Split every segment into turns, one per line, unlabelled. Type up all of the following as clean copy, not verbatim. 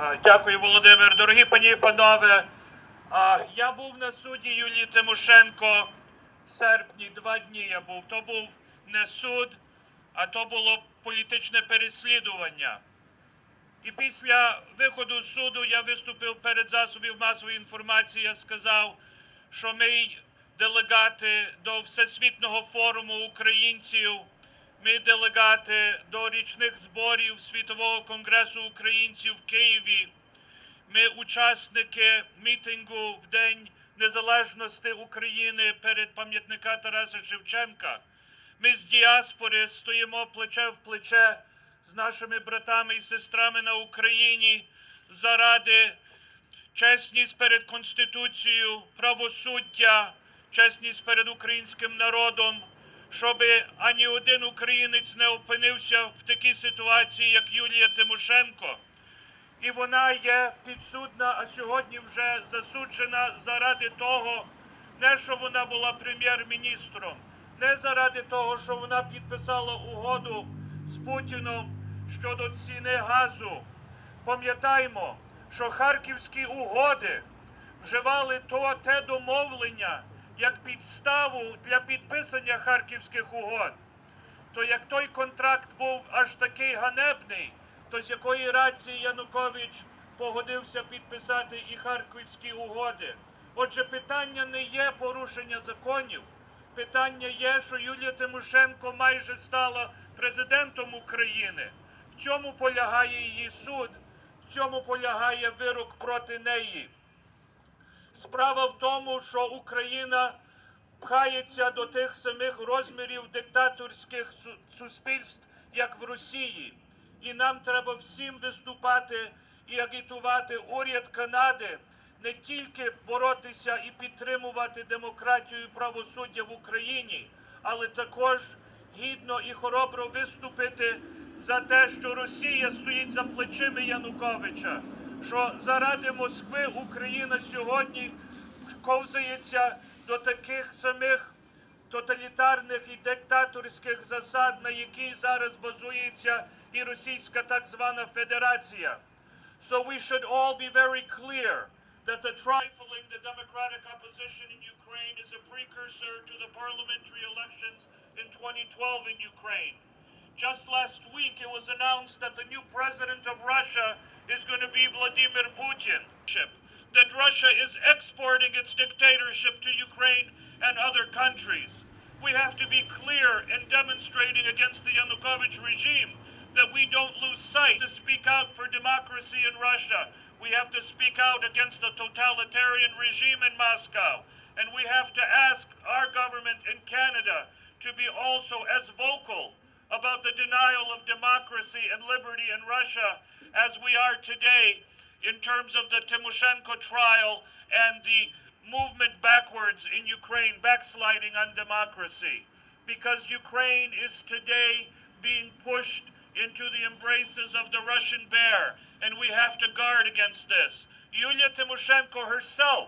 Дякую, Володимир. Дорогі пані і панове, я був на суді Юлії Тимошенко в серпні, 2 дні я був. То був не суд, а то було політичне переслідування. І після виходу з суду я виступив перед засобів масової інформації, я сказав, що ми делегати до Всесвітнього форуму українців, ми делегати до річних зборів Світового конгресу українців в Києві, ми учасники мітингу в День Незалежності України перед пам'ятника Тараса Шевченка. Ми з діаспори стоїмо плече в плече з нашими братами і сестрами на Україні заради чесність перед Конституцією, правосуддя, чесність перед українським народом, щоб ані один українець не опинився в такій ситуації, як Юлія Тимошенко. І вона є підсудна, а сьогодні вже засуджена заради того, не що вона була прем'єр-міністром, не заради того, що вона підписала угоду з Путіном щодо ціни газу. Пам'ятаємо, що харківські угоди вживали те домовлення як підставу для підписання харківських угод. То як той контракт був аж такий ганебний, то з якої рації Янукович погодився підписати і харківські угоди. Отже, питання не є порушення законів. Питання є, що Юлія Тимошенко майже стала президентом України. В цьому полягає її суд, в цьому полягає вирок проти неї. Справа в тому, що Україна пхається до тих самих розмірів диктаторських суспільств, як в Росії. І нам треба всім виступати і агітувати уряд Канади не тільки боротися і підтримувати демократію і правосуддя в Україні, але також гідно і хоробро виступити за те, що Росія стоїть за плечима Януковича, що заради Москви Україна сьогодні ковзається до таких самих тоталітарних і диктаторських засад, на якій зараз базується і Російська так звана Федерація. So we should all be very clear that the trifling the democratic opposition in Ukraine is a precursor to the parliamentary elections in 2012 in Ukraine. Just last week it was announced that the new president of Russia is going to be Vladimir Putin. That Russia is exporting its dictatorship to Ukraine and other countries. We have to be clear in demonstrating against the Yanukovych regime that we don't lose sight to speak out for democracy in Russia. We have to speak out against the totalitarian regime in Moscow. And we have to ask our government in Canada to be also as vocal about the denial of democracy and liberty in Russia as we are today in terms of the Tymoshenko trial and the movement backwards in Ukraine, backsliding on democracy. Because Ukraine is today being pushed into the embraces of the Russian bear, and we have to guard against this. Yulia Tymoshenko herself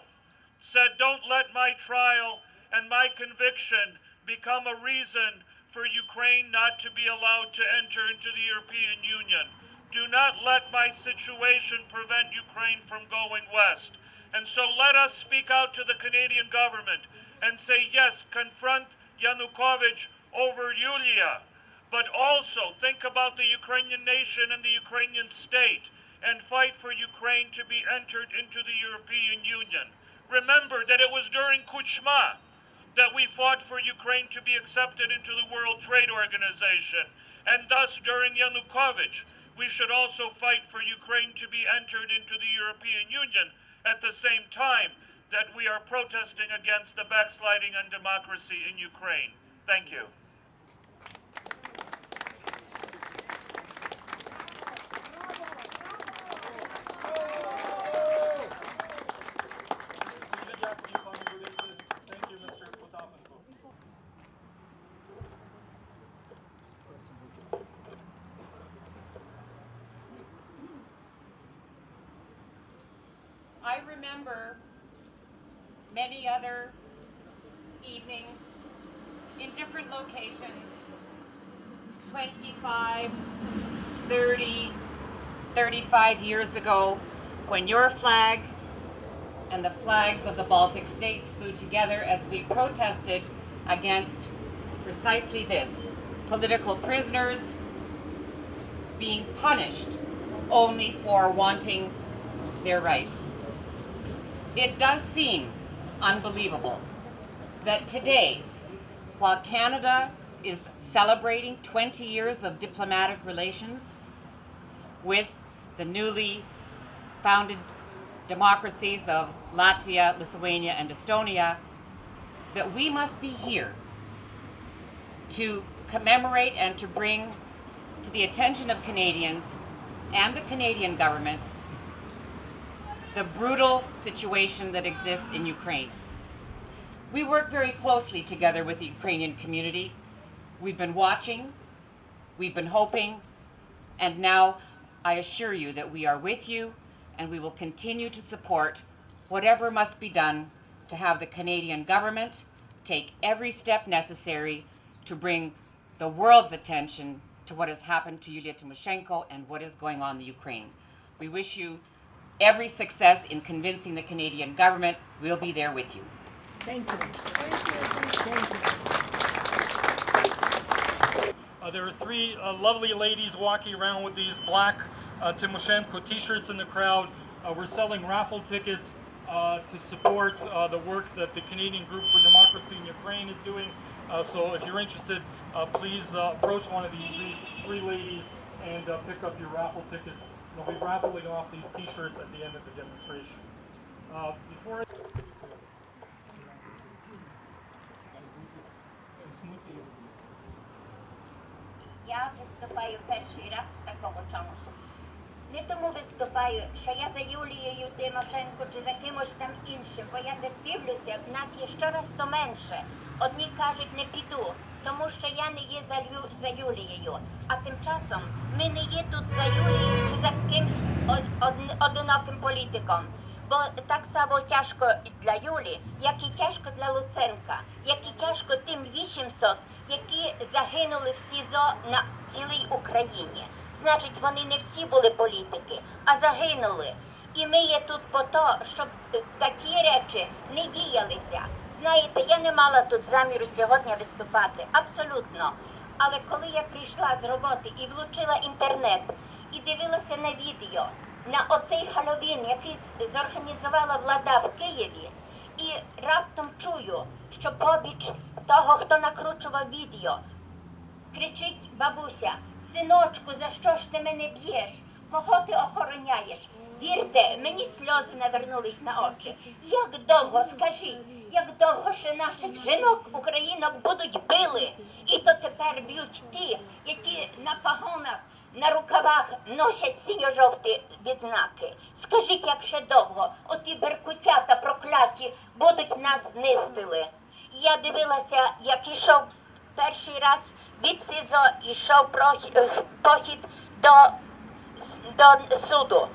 said, "Don't let my trial and my conviction become a reason for Ukraine not to be allowed to enter into the European Union. Do not let my situation prevent Ukraine from going west." And so let us speak out to the Canadian government and say, yes, confront Yanukovych over Yulia, but also think about the Ukrainian nation and the Ukrainian state and fight for Ukraine to be entered into the European Union. Remember that it was during Kuchma that we fought for Ukraine to be accepted into the World Trade Organization, and thus during Yanukovych we should also fight for Ukraine to be entered into the European Union at the same time that we are protesting against the backsliding on democracy in Ukraine. Thank you.
I remember many other evenings in different locations, 25, 30, 35 years ago when your flag and the flags of the Baltic states flew together as we protested against precisely this: political prisoners being punished only for wanting their rights. It does seem unbelievable that today, while Canada is celebrating 20 years of diplomatic relations with the newly founded democracies of Latvia, Lithuania, and Estonia, that we must be here to commemorate and to bring to the attention of Canadians and the Canadian government the brutal situation that exists in Ukraine. We work very closely together with the Ukrainian community. We've been watching, we've been hoping, and now I assure you that we are with you and we will continue to support whatever must be done to have the Canadian government take every step necessary to bring the world's attention to what has happened to Yulia Tymoshenko and what is going on in the Ukraine. We wish you every success in convincing the Canadian government. We'll be there with you.
Thank you.
There are three lovely ladies walking around with these black Tymoshenko t-shirts in the crowd. We're selling raffle tickets to support the work that the Canadian Group for Democracy in Ukraine is doing. So if you're interested, please approach one of these three ladies and pick up your raffle tickets. They'll be raffling off these t-shirts at the end of the demonstration.
Я виступаю перший раз в такому чомусь. Не тому виступаю, що я за Юлією Тимошенко чи за кимось там іншим, бо я дивлюся, в нас є щораз то менше. Одні кажуть, не піду, тому що я не є за Юлією. А тим часом ми не є тут за Юлією чи за кимсь одиноким політиком. Бо так само тяжко для Юлі, як і тяжко для Луценка, як і тяжко тим 800, які загинули в СІЗО на цілій Україні. Значить, вони не всі були політики, а загинули. І ми є тут по то, щоб такі речі не діялися. Знаєте, я не мала тут заміру сьогодні виступати, абсолютно. Але коли я прийшла з роботи і влучила інтернет, і дивилася на відео, на оцей Хеллоуін, який зорганізувала влада в Києві, і раптом чую, що побіч того, хто накручував відео, кричить бабуся: «Синочку, за що ж ти мене б'єш? Кого ти охороняєш?» Вірте, мені сльози навернулись на очі. Як довго, скажіть, як довго ще наших жінок, українок будуть били? І то тепер б'ють ті, які на погонах, на рукавах носять синьо-жовті відзнаки. Скажіть, як ще довго оті беркутята прокляті будуть нас нистили? Я дивилася, як ішов перший раз від СІЗО, ішов похід до суду.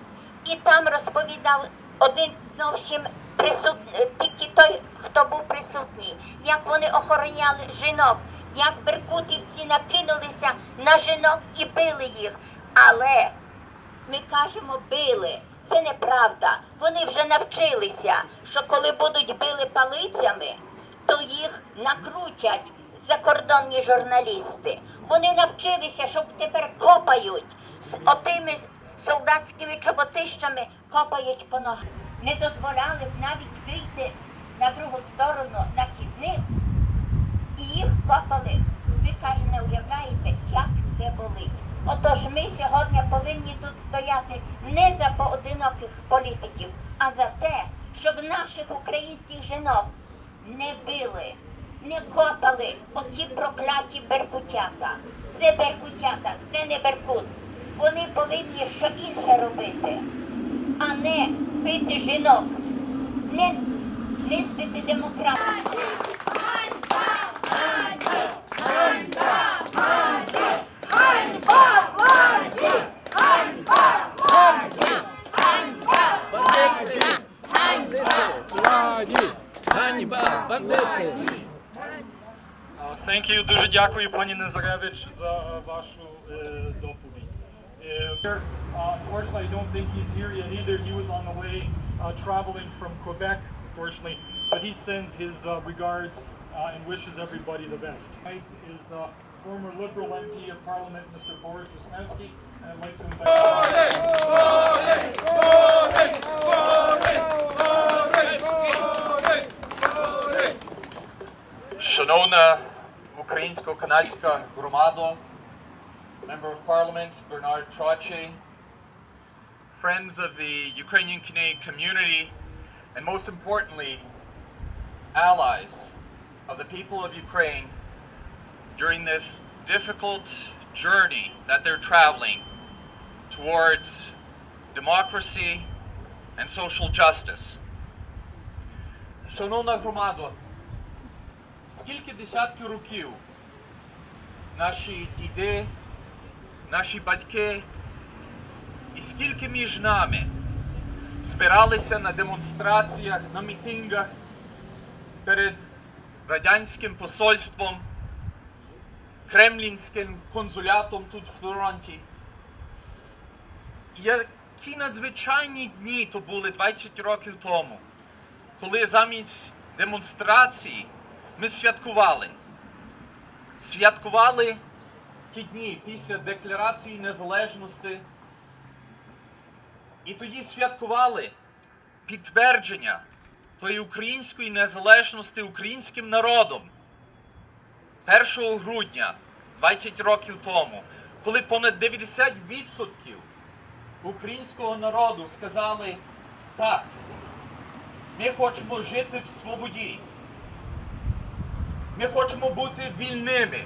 І там розповідав один зовсім присутній, тільки той, хто був присутній, як вони охороняли жінок, як беркутівці накинулися на жінок і били їх. Але ми кажемо били. Це неправда. Вони вже навчилися, що коли будуть били палицями, то їх накрутять закордонні журналісти. Вони навчилися, що тепер копають з отими солдатськими чоботищами, копають по ногах. Не дозволяли б навіть вийти на другу сторону, на хідник, і їх копали. Ви, каже, не уявляєте, як це болить. Отож ми сьогодні повинні тут стояти не за поодиноких політиків, а за те, щоб наших українських жінок не били, не копали оті прокляті беркутята. Це беркутята, це не беркут. Вони повинні що інше робити, а не бити жінок, не нистити демократію.
Thank you. Дуже дякую, пані Назаревич, за вашу доповідь. Unfortunately, I don't think he's here yet either. He was on the way traveling from Quebec, unfortunately. But he sends his regards and wishes everybody the best. Tonight is former Liberal MP of Parliament, Mr. foorage, and I'd like to invite
Шановна українсько-канадська громада, Member of Parliament Bernard Trottier, friends of the Ukrainian-Canadian community, and most importantly, allies of the people of Ukraine during this difficult journey that they're traveling towards democracy and social justice. Шановна громада, скільки десятків років наші діди, наші батьки і скільки між нами збиралися на демонстраціях, на мітингах перед радянським посольством, кремлінським консулятом тут в Торонті. Які надзвичайні дні то були 20 років тому, коли замість демонстрації ми святкували. Святкували ті дні після Декларації Незалежності. І тоді святкували підтвердження тої української незалежності українським народом 1 грудня 20 років тому, коли понад 90% українського народу сказали: так, ми хочемо жити в свободі, ми хочемо бути вільними.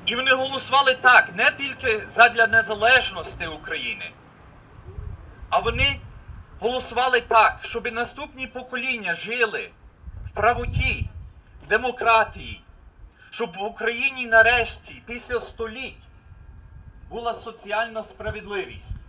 І вони голосували так, не тільки задля незалежності України, а вони голосували так, щоб наступні покоління жили в правоті, в демократії, щоб в Україні нарешті, після століть, була соціальна справедливість.